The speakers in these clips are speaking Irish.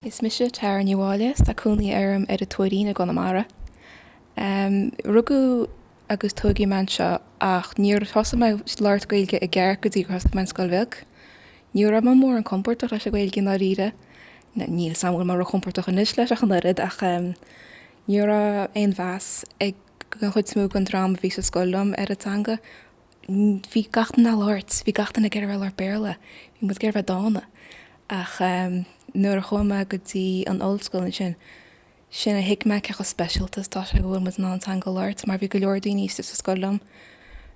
Is mis se tear an Uáile tá cúnaí arm ar a tuairína go amara. Rugu agus tugaí man seo ach níor thosa me láirt gailge I gceir go dtí thosa man scoilbheag. Níor am mór an compórtach leis a gailge ná ríre. Níl samhfuil mar a compórtach an is leis a chunarid ach níor a ein bheas ag gan chuid smú an drama bhí sa scoilm ar a tanga. Bhí gachtain na láirt, bhí gachtain na ggéir ar béle, bhí mu ggéir bheith dána. Ach nuair a chuma go dtí an oldschool sin a hiicme cecha specialtas tá sé bhfuil mu ná an tanga láirt, mar bhí go leor daoine sa scoilm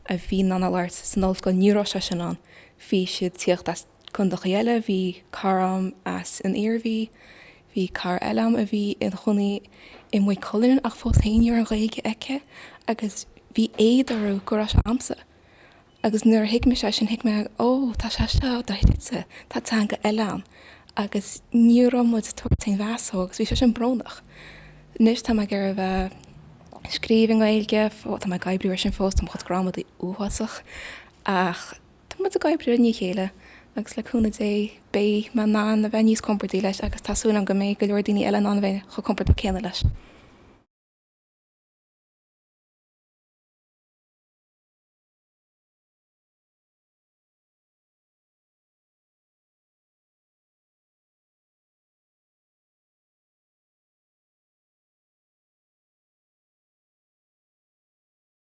a bhí ná na láirt san oldschool níor se sin an. Bhí siad tíocht as chundach eile, bhí caram as an iarmhí, bhí car eileam a bhí in chunaí I mhaid colin ach fós hainúor an ghaige aice agus bhí éidirú go raibh sé amsa. Agus nuair a hiicme sé sin hiicme ó tá sé seo daitse tá tanga eileam agus níor mud tuairtein bheasó agus bhí sé sin bronnach. Nis tá gur bheith scríbing gailge tá me gaibriúir sin fós tá chud gramad I uhaasach ach tá mu a gaibriúir ní chéile agus leúna é bé me ná a bheith níos comportí leis agus tásún an go méid go leor daoine eile ná bheith chu comport céanna leis.